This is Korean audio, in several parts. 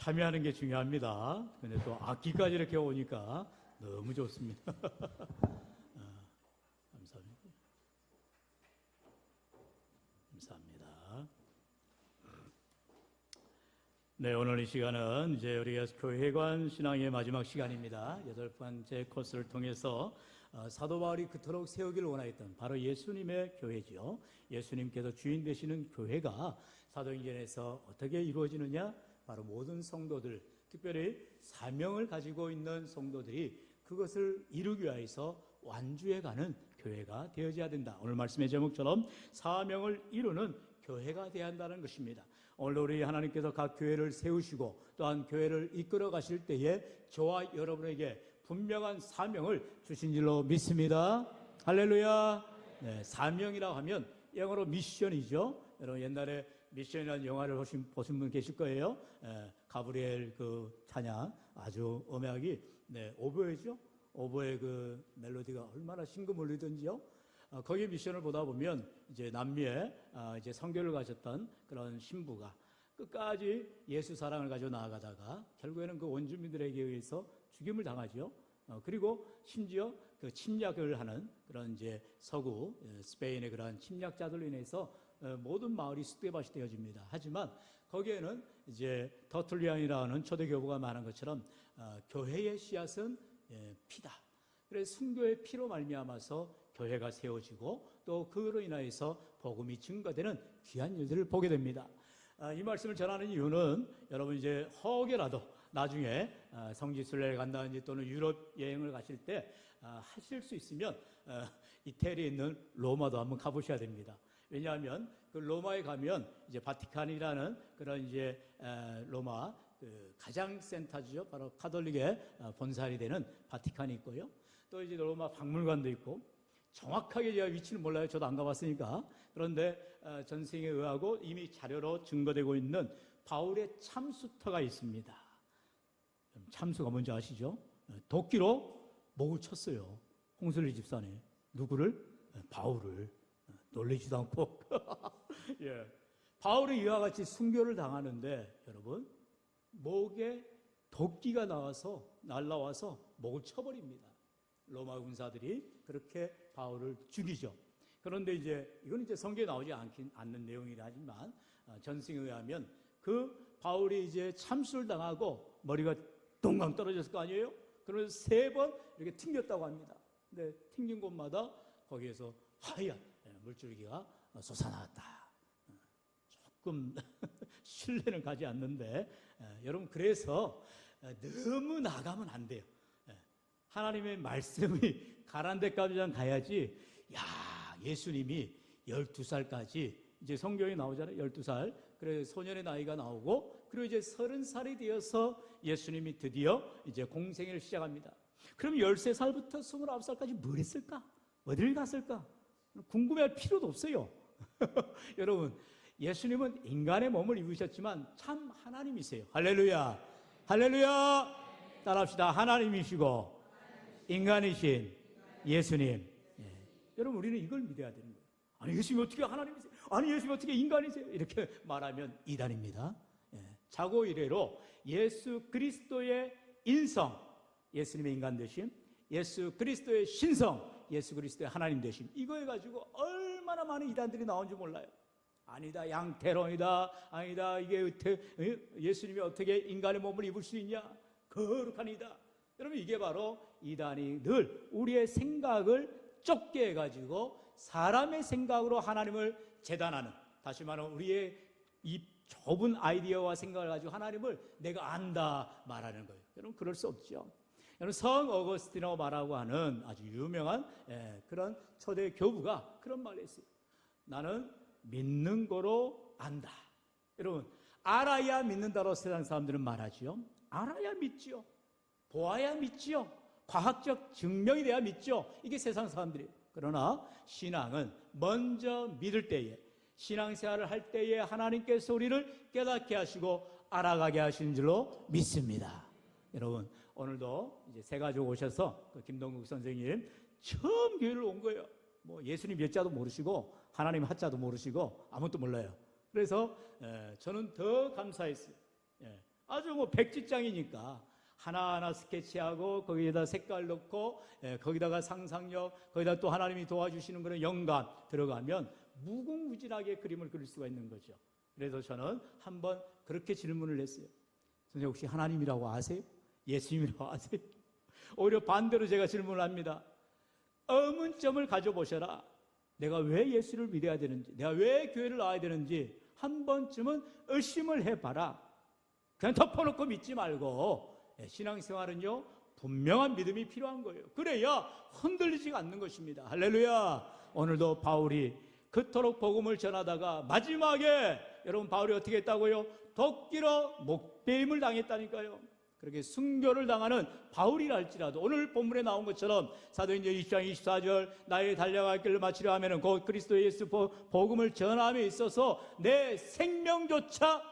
참여하는 게 중요합니다. 근데 또 악기까지 이렇게 오니까 너무 좋습니다. 감사합니다. 감사합니다. 네, 오늘 이 시간은 이제 우리가 교회관 신앙의 마지막 시간입니다. 8번째 코스를 통해서 사도 바울이 그토록 세우기를 원하였던 바로 예수님의 교회지요. 예수님께서 주인 되시는 교회가 사도행전에서 어떻게 이루어지느냐? 바로 모든 성도들, 특별히 사명을 가지고 있는 성도들이 그것을 이루기 위해서 완주해가는 교회가 되어져야 된다. 오늘 말씀의 제목처럼 사명을 이루는 교회가 되어야 한다는 것입니다. 오늘 우리 하나님께서 각 교회를 세우시고 또한 교회를 이끌어 가실 때에 저와 여러분에게 분명한 사명을 주신 줄로 믿습니다. 할렐루야. 네, 사명이라고 하면 영어로 미션이죠. 여러분 옛날에 미션이라는 영화를 보신 분 계실 거예요. 가브리엘 그 찬양 아주 음악이 오보에죠. 오보의 그 멜로디가 얼마나 싱그몰리던지요. 거기에 미션을 보다 보면 이제 남미에 이제 선교를 가셨던 그런 신부가 끝까지 예수 사랑을 가지고 나아가다가 결국에는 그 원주민들에게 의해서 죽임을 당하죠. 그리고 심지어 그 침략을 하는 그런 이제 서구 스페인의 그러한 침략자들로 인해서 모든 마을이 쑥대밭이 되어집니다. 하지만 거기에는 이제 터툴리안이라는 초대교부가 말한 것처럼 교회의 씨앗은 피다. 그래서 순교의 피로 말미암아서 교회가 세워지고 또 그로 인하여서 복음이 증가되는 귀한 일들을 보게 됩니다. 이 말씀을 전하는 이유는 여러분 이제 혹여라도 나중에 성지순례를 간다든지 또는 유럽 여행을 가실 때 하실 수 있으면 이태리에 있는 로마도 한번 가보셔야 됩니다. 왜냐하면 그 로마에 가면 이제 바티칸이라는 그런 이제 로마 그 가장 센터죠. 바로 카톨릭의 본살이 되는 바티칸이 있고요. 또 이제 로마 박물관도 있고 정확하게 제가 위치는 몰라요. 저도 안 가봤으니까. 그런데 전생에 의하고 이미 자료로 증거되고 있는 바울의 참수터가 있습니다. 참수가 뭔지 아시죠? 도끼로 목을 쳤어요. 홍슬리 집사님. 누구를? 바울을. 놀리지도 않고. 예. 바울이 이와 같이 순교를 당하는데 여러분 목에 도끼가 날라와서 목을 쳐버립니다. 로마 군사들이 그렇게 바울을 죽이죠. 그런데 이건 성경에 나오지 않는 내용이라 하지만 전승에 의하면 그 바울이 이제 참수를 당하고 머리가 동강 떨어졌을 거 아니에요? 그러면서 3번 이렇게 튕겼다고 합니다. 근데 튕긴 곳마다 거기에서 하얀 물줄기가 솟아나왔다. 조금 신뢰는 가지 않는데 여러분 그래서 너무 나가면 안 돼요. 하나님의 말씀이 가란 데까지 가야지. 야, 예수님이 12살까지 이제 성경에 나오잖아요. 12살. 그래서 소년의 나이가 나오고 그리고 이제 30살이 되어서 예수님이 드디어 이제 공생애를 시작합니다. 그럼 13살부터 29살까지 뭘 했을까? 어디를 갔을까? 궁금해할 필요도 없어요. 여러분, 예수님은 인간의 몸을 입으셨지만 참 하나님이세요. 할렐루야. 할렐루야. 따라합시다. 하나님이시고 인간이신 예수님. 여러분 우리는 이걸 믿어야 되는 거예요. 아니 예수님이 어떻게 하나님이세요? 아니 예수님이 어떻게 인간이세요? 이렇게 말하면 이단입니다. 자고 이래로 예수 그리스도의 인성, 예수님의 인간 되심, 예수 그리스도의 신성, 예수 그리스도의 하나님 되심, 이거에 가지고 얼마나 많은 이단들이 나온지 몰라요. 아니다 양태론이다, 아니다 이게 예수님이 어떻게 인간의 몸을 입을 수 있냐, 거룩한 이다. 여러분 이게 바로 이단이 늘 우리의 생각을 좁게 해가지고 사람의 생각으로 하나님을 재단하는, 다시 말하면 우리의 이 좁은 아이디어와 생각을 가지고 하나님을 내가 안다 말하는 거예요. 여러분 그럴 수 없죠. 여러분 성 어거스틴이라고 말하고 하는 아주 유명한 그런 초대 교부가 그런 말을 했어요. 나는 믿는 거로 안다. 여러분 알아야 믿는다로 세상 사람들은 말하지요. 알아야 믿지요. 보아야 믿지요. 과학적 증명이 돼야 믿죠. 이게 세상 사람들이에요. 그러나 신앙은 먼저 믿을 때에, 신앙생활을 할 때에 하나님께서 우리를 깨닫게 하시고 알아가게 하시는 줄로 믿습니다. 여러분 오늘도 이제 새 가족 오셔서 그 김동국 선생님 처음 교회를 온 거예요. 뭐 예수님 몇 자도 모르시고 하나님 하자도 모르시고 아무것도 몰라요. 그래서 저는 더 감사했어요. 아주 뭐 백지장이니까 하나하나 스케치하고 거기에다 색깔 넣고 거기다가 상상력, 거기다 또 하나님이 도와주시는 그런 영감 들어가면 무궁무진하게 그림을 그릴 수가 있는 거죠. 그래서 저는 한번 그렇게 질문을 했어요. 선생님 혹시 하나님이라고 아세요? 예수님이라고 아세요? 오히려 반대로 제가 질문을 합니다. 의문점을 가져보셔라. 내가 왜 예수를 믿어야 되는지, 내가 왜 교회를 나와야 되는지 한 번쯤은 의심을 해봐라. 그냥 덮어놓고 믿지 말고 신앙생활은요 분명한 믿음이 필요한 거예요. 그래야 흔들리지가 않는 것입니다. 할렐루야. 오늘도 바울이 그토록 복음을 전하다가 마지막에 여러분 바울이 어떻게 했다고요? 도끼로 목베임을 당했다니까요. 그렇게 순교를 당하는 바울이라 할지라도 오늘 본문에 나온 것처럼 사도행전 20장 24절 나의 달려갈 길을 마치려 하면은 곧 그리스도 예수 복음을 전함에 있어서 내 생명조차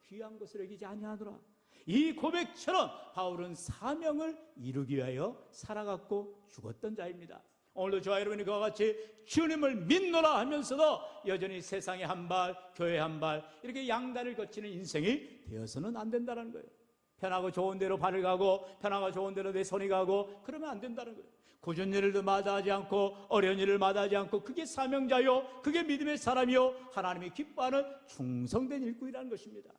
귀한 것을 여기지 아니하노라. 이 고백처럼 바울은 사명을 이루기 위하여 살아갔고 죽었던 자입니다. 오늘도 저와 여러분이 그와 같이 주님을 믿노라 하면서도 여전히 세상에 한 발, 교회에 한 발 이렇게 양다리를 거치는 인생이 되어서는 안 된다는 거예요. 편하고 좋은 대로 발을 가고 편하고 좋은 대로 내 손이 가고 그러면 안 된다는 거예요. 굳은 일을 마다하지 않고 어려운 일을 마다하지 않고 그게 사명자요, 그게 믿음의 사람이요, 하나님이 기뻐하는 충성된 일꾼이라는 것입니다.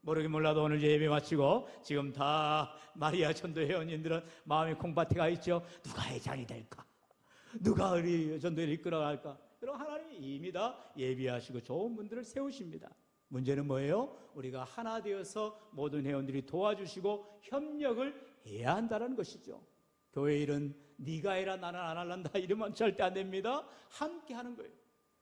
모르긴 몰라도 오늘 예배 마치고 지금 다 마리아 전도 회원님들은 마음에 콩밭에 있죠. 누가 회장이 될까? 누가 우리 전도회를 이끌어갈까? 그럼 하나님이 이미 다 예비하시고 좋은 분들을 세우십니다. 문제는 뭐예요? 우리가 하나 되어서 모든 회원들이 도와주시고 협력을 해야 한다는 것이죠. 교회 일은 네가 해라 나는 안 할란다 이러면 절대 안 됩니다. 함께 하는 거예요.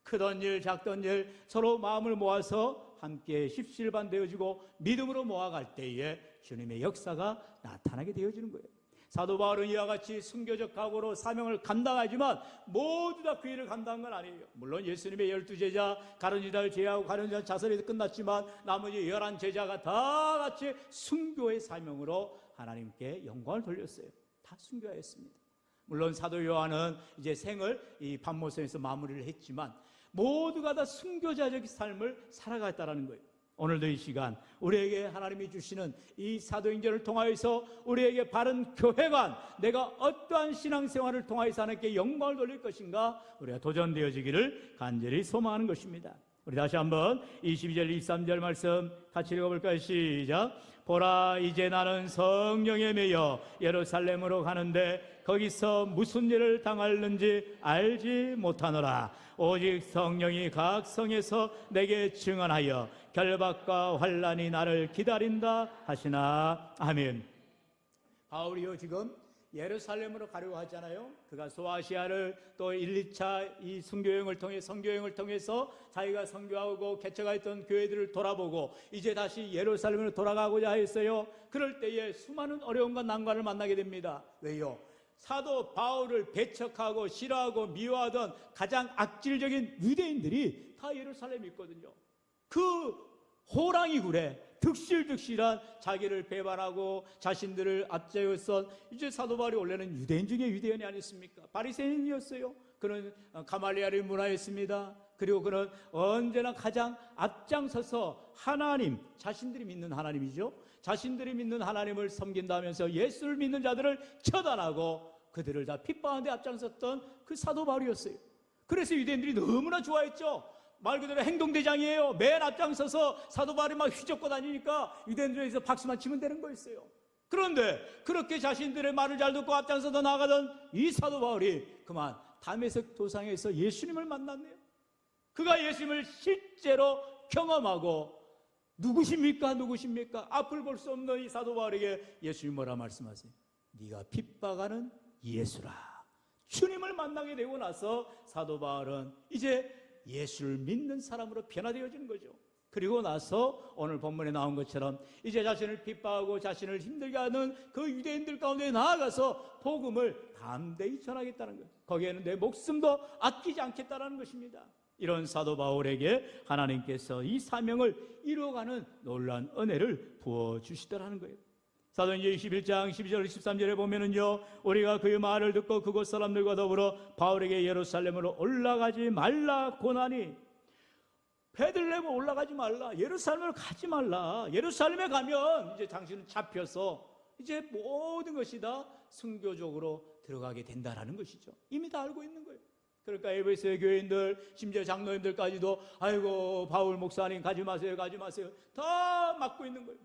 크던 일 작던 일 서로 마음을 모아서 함께 십실반되어지고 믿음으로 모아갈 때에 주님의 역사가 나타나게 되어지는 거예요. 사도 바울은 이와 같이 순교적 각오로 사명을 감당하지만 모두 다 그 일을 감당한 건 아니에요. 물론 예수님의 12제자 가룟 유다를 제외하고 가룟 유다는 자살에서 끝났지만 나머지 11제자가 다 같이 순교의 사명으로 하나님께 영광을 돌렸어요. 다 순교하였습니다. 물론 사도 요한은 이제 생을 이 반모섬에서 마무리를 했지만 모두가 다 순교자적 삶을 살아갔다는 거예요. 오늘도 이 시간 우리에게 하나님이 주시는 이 사도행전을 통하여서 우리에게 바른 교회관, 내가 어떠한 신앙생활을 통하여서 하나님께 영광을 돌릴 것인가 우리가 도전되어지기를 간절히 소망하는 것입니다. 우리 다시 한번 22절 23절 말씀 같이 읽어볼까요? 시작. 보라 이제 나는 성령에 매여 예루살렘으로 가는데 거기서 무슨 일을 당할는지 알지 못하노라. 오직 성령이 각 성에서 내게 증언하여 결박과 환난이 나를 기다린다 하시나. 아멘. 바울이요 지금 예루살렘으로 가려고 하잖아요. 그가 소아시아를 또 1, 2차 이 선교여행을 통해 선교여행을 통해서 자기가 선교하고 개척했던 교회들을 돌아보고 이제 다시 예루살렘으로 돌아가고자 했어요. 그럴 때에 수많은 어려움과 난관을 만나게 됩니다. 왜요? 사도 바울을 배척하고 싫어하고 미워하던 가장 악질적인 유대인들이 다 예루살렘에 있거든요. 그 호랑이 굴에 득실득실한 자기를 배반하고 자신들을 앞세웠던 이제 사도 바울이 원래는 유대인 중에 유대인이 아니었습니까? 바리새인이었어요. 그는 가말리엘의 문화였습니다. 그리고 그는 언제나 가장 앞장서서 하나님, 자신들이 믿는 하나님이죠. 자신들이 믿는 하나님을 섬긴다면서 예수를 믿는 자들을 처단하고 그들을 다 핍박하는 데 앞장섰던 그 사도 바울이었어요. 그래서 유대인들이 너무나 좋아했죠. 말 그대로 행동대장이에요. 맨 앞장서서 사도 바울이 막 휘젓고 다니니까 유대인들에서 박수만 치면 되는 거였어요. 그런데 그렇게 자신들의 말을 잘 듣고 앞장서서 나가던 이 사도 바울이 그만 다메섹 도상에서 예수님을 만났네요. 그가 예수님을 실제로 경험하고 누구십니까? 앞을 볼 수 없는 이 사도 바울에게 예수님 뭐라 말씀하세요? 네가 핍박하는 예수라. 주님을 만나게 되고 나서 사도 바울은 이제 예수를 믿는 사람으로 변화되어지는 거죠. 그리고 나서 오늘 본문에 나온 것처럼 이제 자신을 핍박하고 자신을 힘들게 하는 그 유대인들 가운데 나아가서 복음을 담대히 전하겠다는 거예요. 거기에는 내 목숨도 아끼지 않겠다는 것입니다. 이런 사도 바울에게 하나님께서 이 사명을 이루어가는 놀라운 은혜를 부어주시더라는 거예요. 사도행전 21장 12절 13절에 보면은요, 우리가 그의 말을 듣고 그곳 사람들과 더불어 바울에게 예루살렘으로 올라가지 말라 고나니 베들레헴에 올라가지 말라, 예루살렘을 가지 말라. 예루살렘에 가면 이제 당신은 잡혀서 이제 모든 것이 다 순교적으로 들어가게 된다라는 것이죠. 이미 다 알고 있는 거예요. 그러니까 에베소의 교인들, 심지어 장로님들까지도 아이고 바울 목사님 가지 마세요, 가지 마세요, 다 막고 있는 거예요.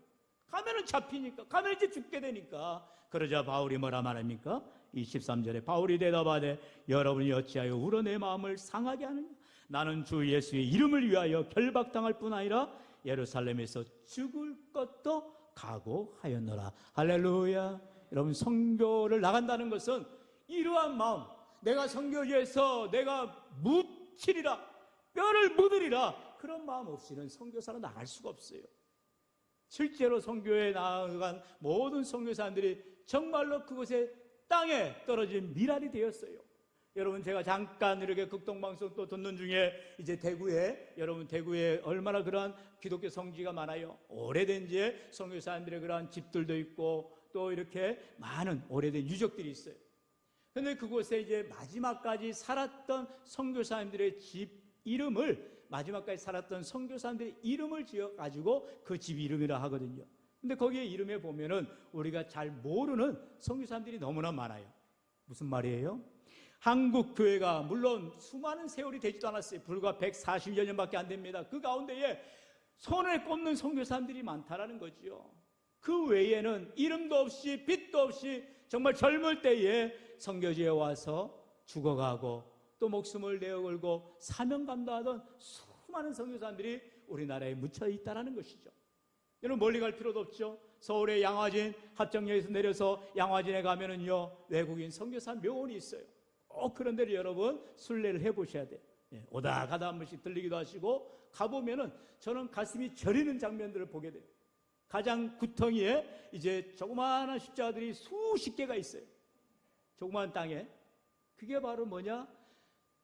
가면은 잡히니까, 가면 이제 죽게 되니까. 그러자 바울이 뭐라 말합니까? 23절에 바울이 대답하되 여러분이 어찌하여 울어 내 마음을 상하게 하느냐? 나는 주 예수의 이름을 위하여 결박당할 뿐 아니라 예루살렘에서 죽을 것도 각오하였노라. 할렐루야. 여러분, 선교를 나간다는 것은 이러한 마음, 내가 선교지에서 내가 묻히리라, 뼈를 묻으리라, 그런 마음 없이는 선교사로 나갈 수가 없어요. 실제로 선교에 나아간 모든 선교사님들이 정말로 그곳에 땅에 떨어진 미랄이 되었어요. 여러분, 제가 잠깐 이렇게 극동방송 또 듣는 중에 이제 여러분 대구에 얼마나 그러한 기독교 성지가 많아요. 오래된 이제 선교사님들의 그러한 집들도 있고 또 이렇게 많은 오래된 유적들이 있어요. 그런데 그곳에 이제 마지막까지 살았던 선교사님들의 집 이름을, 마지막까지 살았던 선교사님들의 이름을 지어가지고 그 집 이름이라 하거든요. 근데 거기에 이름에 보면은 우리가 잘 모르는 선교사님들이 너무나 많아요. 무슨 말이에요? 한국 교회가 물론 수많은 세월이 되지도 않았어요. 불과 140여 년밖에 안 됩니다. 그 가운데에 손에 꼽는 선교사님들이 많다라는 거죠. 그 외에는 이름도 없이 빛도 없이 정말 젊을 때에 선교지에 와서 죽어가고 또 목숨을 내어 걸고 사명 감당하던 수많은 선교사님들이 우리나라에 묻혀 있다는 것이죠. 여러분, 멀리 갈 필요도 없죠. 서울의 양화진 합정역에서 내려서 양화진에 가면은요, 외국인 선교사 묘원이 있어요. 그런 데를 여러분 순례를 해보셔야 돼요. 오다 가다 한 번씩 들리기도 하시고, 가보면은 저는 가슴이 저리는 장면들을 보게 돼요. 가장 구덩이에 이제 조그마한 십자가들이 수십 개가 있어요. 조그마한 땅에. 그게 바로 뭐냐?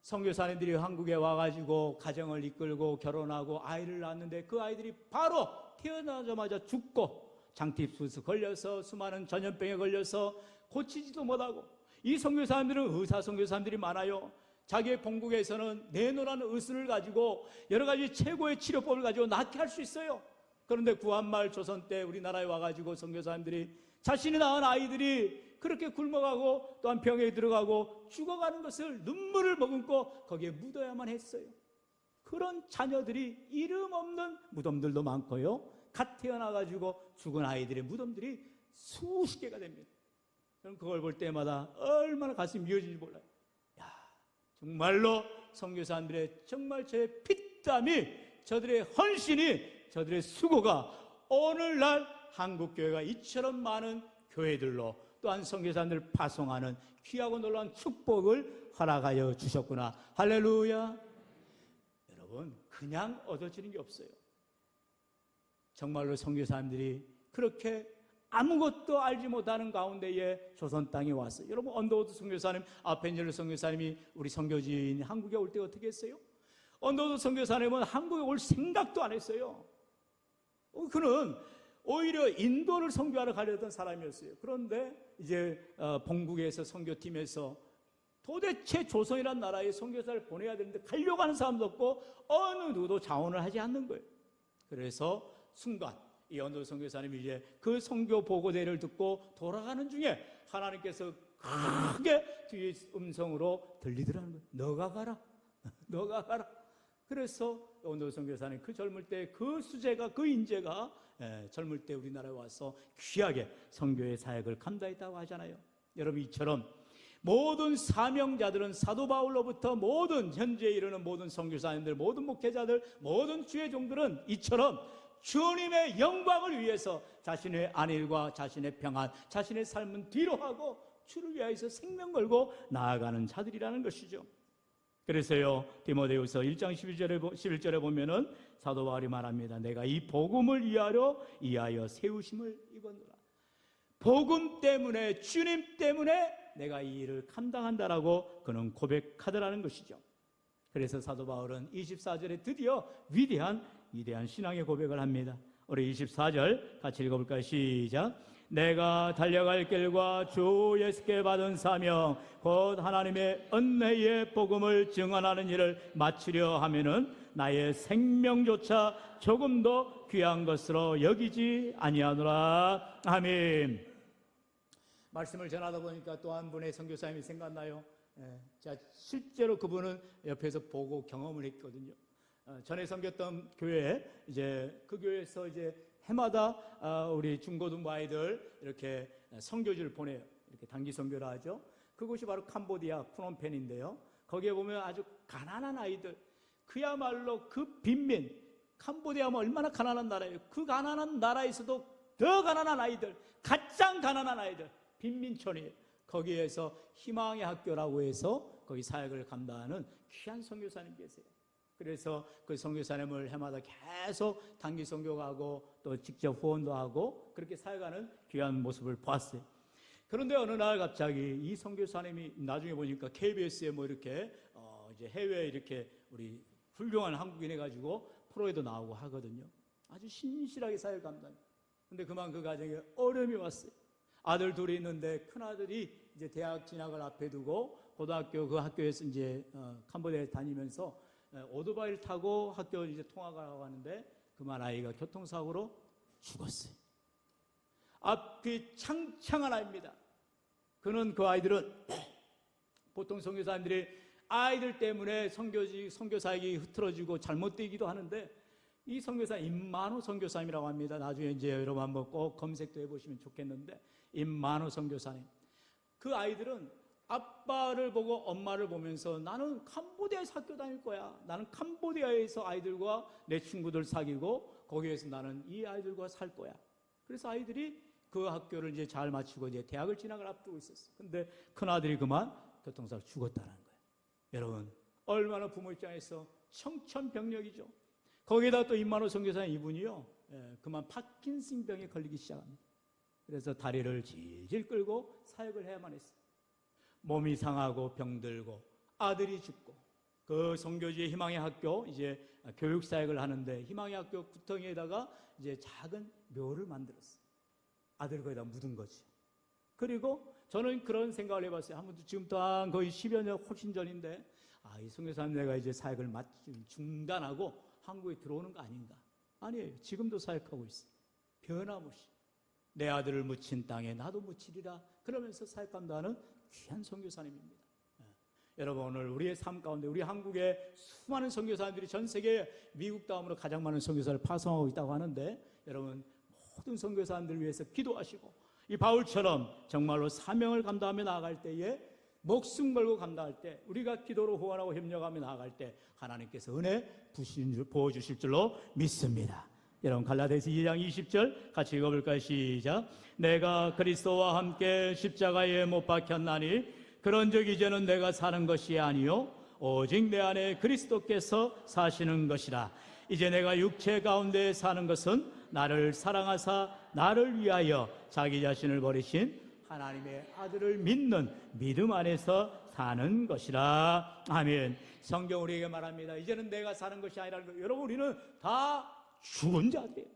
선교사님들이 한국에 와가지고 가정을 이끌고 결혼하고 아이를 낳았는데 그 아이들이 바로 태어나자마자 죽고 장티푸스 걸려서 수많은 전염병에 걸려서 고치지도 못하고, 이 선교사님들은 의사 선교사님들이 많아요. 자기의 본국에서는 내노라는 의술을 가지고 여러 가지 최고의 치료법을 가지고 낫게 할 수 있어요. 그런데 구한말 조선 때 우리나라에 와가지고 선교사님들이 자신이 낳은 아이들이 그렇게 굶어가고 또한 병에 들어가고 죽어가는 것을 눈물을 머금고 거기에 묻어야만 했어요. 그런 자녀들이 이름 없는 무덤들도 많고요, 갓 태어나가지고 죽은 아이들의 무덤들이 수십 개가 됩니다. 저는 그걸 볼 때마다 얼마나 가슴이 미어지는지 몰라요. 야, 정말로 선교사님들의 정말 제 피땀이, 저들의 헌신이, 저들의 수고가 오늘날 한국교회가 이처럼 많은 교회들로 또한 선교사님들을 파송하는 귀하고 놀라운 축복을 허락하여 주셨구나. 할렐루야. 여러분, 그냥 얻어지는 게 없어요. 정말로 선교사님들이 그렇게 아무것도 알지 못하는 가운데에 조선 땅에 왔어요. 여러분, 언더우드 선교사님, 아펜젤러 선교사님이 우리 선교지인 한국에 올 때 어떻게 했어요? 언더우드 선교사님은 한국에 올 생각도 안 했어요. 그는 오히려 인도를 선교하러 가려던 사람이었어요. 그런데 이제 본국에서 선교팀에서 도대체 조선이라는 나라에 선교사를 보내야 되는데 가려고 하는 사람도 없고 어느 누구도 자원을 하지 않는 거예요. 그래서 순간 이 언더우드 선교사님이 이제 그 선교 보고대를 듣고 돌아가는 중에 하나님께서 크게 뒤에 음성으로 들리더라는 거예요. 너가 가라, 너가 가라. 그래서 언더우드 선교사님 그 젊을 때 그 수제가, 그 인재가 젊을 때 우리나라에 와서 귀하게 선교의 사역을 감당했다고 하잖아요. 여러분, 이처럼 모든 사명자들은 사도 바울로부터 모든 현재에 이르는 모든 선교사님들, 모든 목회자들, 모든 주의 종들은 이처럼 주님의 영광을 위해서 자신의 안일과 자신의 평안, 자신의 삶은 뒤로 하고 주를 위하여서 생명 걸고 나아가는 자들이라는 것이죠. 그래서요, 디모데후서 1장 11절에 보면은 사도 바울이 말합니다. 내가 이 복음을 이하여 세우심을 입었노라. 복음 때문에, 주님 때문에 내가 이 일을 감당한다라고 그는 고백하더라는 것이죠. 그래서 사도 바울은 24절에 드디어 위대한 신앙의 고백을 합니다. 우리 24절 같이 읽어볼까요? 시작. 내가 달려갈 길과 주 예수께 받은 사명 곧 하나님의 은혜의 복음을 증언하는 일을 마치려 하면은 나의 생명조차 조금도 귀한 것으로 여기지 아니하노라. 아멘. 말씀을 전하다 보니까 또 한 분의 선교사님이 생각나요. 자, 실제로 그분은 옆에서 보고 경험을 했거든요. 전에 섬겼던 교회, 이제 그 교회에서 이제 해마다 우리 중고등부 아이들 이렇게 선교지를 보내요. 이렇게 단기 선교를 하죠. 그곳이 바로 캄보디아 프놈펜인데요. 거기에 보면 아주 가난한 아이들, 그야말로 그 빈민, 캄보디아면 얼마나 가난한 나라예요. 그 가난한 나라에서도 더 가난한 아이들, 가장 가난한 아이들, 빈민촌이에요. 거기에서 희망의 학교라고 해서 거기 사역을 감당하는 귀한 선교사님 계세요. 그래서 그 선교사님을 해마다 계속 단기 선교 가고 또 직접 후원도 하고 그렇게 사역하는 귀한 모습을 봤어요. 그런데 어느 날 갑자기 이 선교사님이 나중에 보니까 KBS에 뭐 이렇게 이제 해외에 이렇게 우리 훌륭한 한국인 해가지고 프로에도 나오고 하거든요. 아주 신실하게 사역 감당. 근데 그만 그 가정에 어려움이 왔어요. 아들 둘이 있는데 큰 아들이 이제 대학 진학을 앞에 두고 고등학교 그 학교에서 이제 캄보디아에 다니면서 오토바이를 타고 학교 이제 통학하고 하는데 그만 아이가 교통사고로 죽었어요. 앞이 창창한 아이입니다. 그는 그 아이들은 보통 선교사님들이 아이들 때문에 선교 사역이 흐트러지고 잘못되기도 하는데 이 선교사 임만호 선교사님이라고 합니다. 나중에 이제 여러분 한번 꼭 검색도 해보시면 좋겠는데 임만호 선교사님. 그 아이들은 아빠를 보고 엄마를 보면서 나는 캄보디아에서 학교 다닐 거야. 나는 캄보디아에서 아이들과 내 친구들 사귀고 거기에서 나는 이 아이들과 살 거야. 그래서 아이들이 그 학교를 이제 잘 마치고 이제 대학을 진학을 앞두고 있었어요. 근데 큰 아들이 그만 교통사고로 죽었다는 거예요. 여러분 얼마나 부모 입장에서 청천벽력이죠. 거기다 또 임만호 선교사님 이분이요, 그만 파킨슨 병에 걸리기 시작합니다. 그래서 다리를 질질 끌고 사역을 해야만 했어요. 몸이 상하고 병들고 아들이 죽고 그 선교지의 희망의 학교 이제 교육 사역을 하는데 희망의 학교 구덩이에다가 이제 작은 묘를 만들었어요. 아들 거기다 묻은 거지. 그리고 저는 그런 생각을 해봤어요. 한 번도 지금 또한 거의 10여 년 훨씬 전인데 이 선교사님 내가 이제 사역을 중단하고 한국에 들어오는 거 아닌가? 아니에요. 지금도 사역하고 있어요. 변함없이 내 아들을 묻힌 땅에 나도 묻히리라 그러면서 사역 감당하는 귀한 선교사님입니다. 여러분 오늘 우리의 삶 가운데 우리 한국의 수많은 선교사님들이 전 세계 미국 다음으로 가장 많은 선교사를 파송하고 있다고 하는데 여러분 모든 선교사님들을 위해서 기도하시고 이 바울처럼 정말로 사명을 감당하며 나아갈 때에 목숨 걸고 감당할 때 우리가 기도로 후원하고 협력하며 나아갈 때 하나님께서 은혜 부어주실 줄로 믿습니다. 여러분 갈라디아서 2장 20절 같이 읽어볼까요? 시작. 내가 그리스도와 함께 십자가에 못 박혔나니 그런즉 이제는 내가 사는 것이 아니요 오직 내 안에 그리스도께서 사시는 것이라. 이제 내가 육체 가운데 사는 것은 나를 사랑하사 나를 위하여 자기 자신을 버리신 하나님의 아들을 믿는 믿음 안에서 사는 것이라. 아멘. 성경 우리에게 말합니다. 이제는 내가 사는 것이 아니라는 거. 여러분 우리는 다 죽은 자들이에요.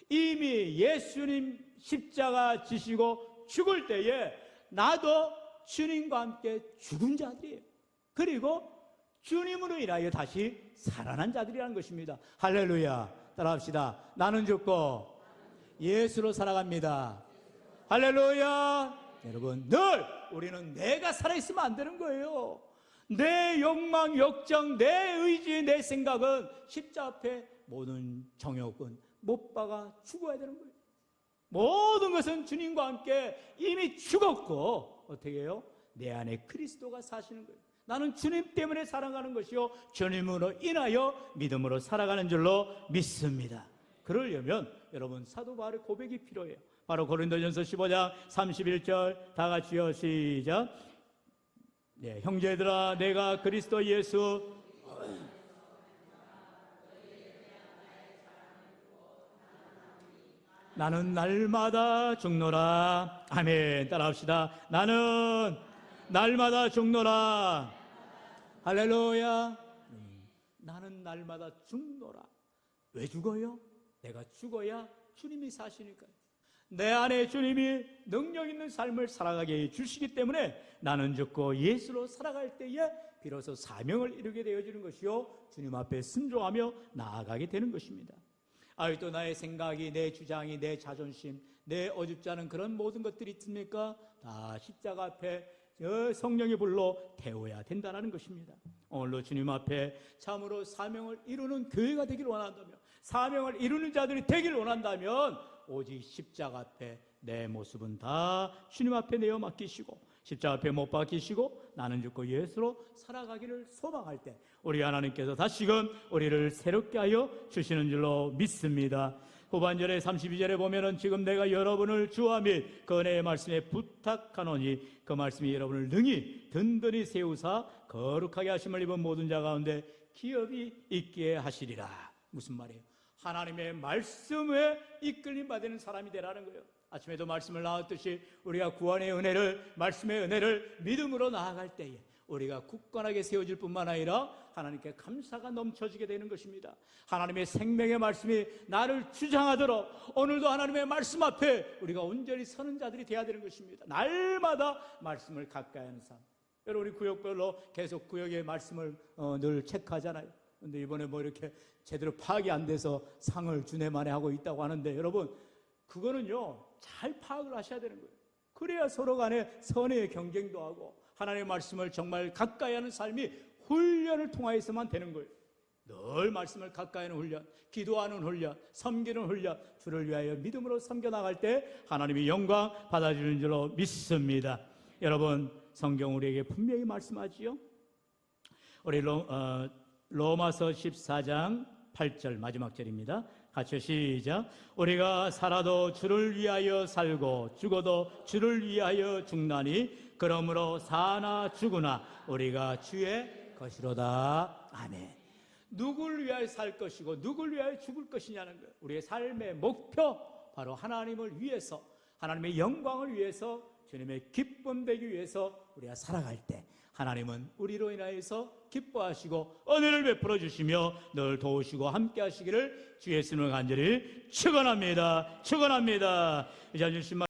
이미 예수님 십자가 지시고 죽을 때에 나도 주님과 함께 죽은 자들이에요. 그리고 주님으로 인하여 다시 살아난 자들이라는 것입니다. 할렐루야. 따라합시다. 나는 죽고 예수로 살아갑니다. 할렐루야. 여러분 늘 우리는 내가 살아있으면 안 되는 거예요. 내 욕망, 역정, 내 의지, 내 생각은 십자가 앞에 모든 정욕은 못 박아 죽어야 되는 거예요. 모든 것은 주님과 함께 이미 죽었고 어떻게 해요? 내 안에 그리스도가 사시는 거예요. 나는 주님 때문에 살아가는 것이요 주님으로 인하여 믿음으로 살아가는 줄로 믿습니다. 그러려면 여러분 사도 바울의 고백이 필요해요. 바로 고린도전서 15장 31절 다 같이요 시작. 네, 형제들아 내가 그리스도 예수 나는 날마다 죽노라. 아멘. 따라합시다. 나는 날마다 죽노라. 할렐루야. 나는 날마다 죽노라. 왜 죽어요? 내가 죽어야 주님이 사시니까요. 내 안에 주님이 능력 있는 삶을 살아가게 해 주시기 때문에 나는 죽고 예수로 살아갈 때에 비로소 사명을 이루게 되어지는 것이요, 주님 앞에 순종하며 나아가게 되는 것입니다. 또 나의 생각이, 내 주장이, 내 자존심, 내 어줍지 않은 그런 모든 것들이 있습니까? 다 십자가 앞에 성령의 불로 태워야 된다는 것입니다. 오늘도 주님 앞에 참으로 사명을 이루는 교회가 되기를 원한다면, 사명을 이루는 자들이 되기를 원한다면 오직 십자가 앞에 내 모습은 다 주님 앞에 내어 맡기시고 십자가 앞에 못 박히시고 나는 죽고 예수로 살아가기를 소망할 때 우리 하나님께서 다시금 우리를 새롭게 하여 주시는 줄로 믿습니다. 후반절에 32절에 보면은 지금 내가 여러분을 주와 및 그 은혜의 말씀에 부탁하노니 그 말씀이 여러분을 능히 든든히 세우사 거룩하게 하심을 입은 모든 자 가운데 기업이 있게 하시리라. 무슨 말이에요? 하나님의 말씀에 이끌림 받는 사람이 되라는 거예요. 아침에도 말씀을 나왔듯이 우리가 구원의 은혜를, 말씀의 은혜를 믿음으로 나아갈 때에 우리가 굳건하게 세워질 뿐만 아니라 하나님께 감사가 넘쳐지게 되는 것입니다. 하나님의 생명의 말씀이 나를 주장하도록 오늘도 하나님의 말씀 앞에 우리가 온전히 서는 자들이 되어야 되는 것입니다. 날마다 말씀을 가까이 하는 삶. 여러분, 우리 구역별로 계속 구역의 말씀을 늘 체크하잖아요. 근데 이번에 뭐 이렇게 제대로 파악이 안 돼서 상을 주내만에 하고 있다고 하는데, 여러분, 그거는요 잘 파악을 하셔야 되는 거예요. 그래야 서로 간에 선의 경쟁도 하고 하나님의 말씀을 정말 가까이 하는 삶이 훈련을 통하여서만 되는 거예요. 늘 말씀을 가까이 하는 훈련, 기도하는 훈련, 섬기는 훈련, 주를 위하여 믿음으로 섬겨나갈 때 하나님이 영광 받아주는 줄로 믿습니다. 여러분, 성경 우리에게 분명히 말씀하지요. 우리 로마서 14장 8절 마지막 절입니다. 같이 시작. 우리가 살아도 주를 위하여 살고 죽어도 주를 위하여 죽나니 그러므로 사나 죽으나 우리가 주의 것이로다. 아멘. 누굴 위하여 살 것이고 누굴 위하여 죽을 것이냐는 거예요. 우리의 삶의 목표, 바로 하나님을 위해서, 하나님의 영광을 위해서, 주님의 기쁨 되기 위해서 우리가 살아갈 때 하나님은 우리로 인하여서 기뻐하시고 은혜를 베풀어 주시며 늘 도우시고 함께 하시기를 주 예수님을 간절히 축원합니다. 축원합니다. 이제 주신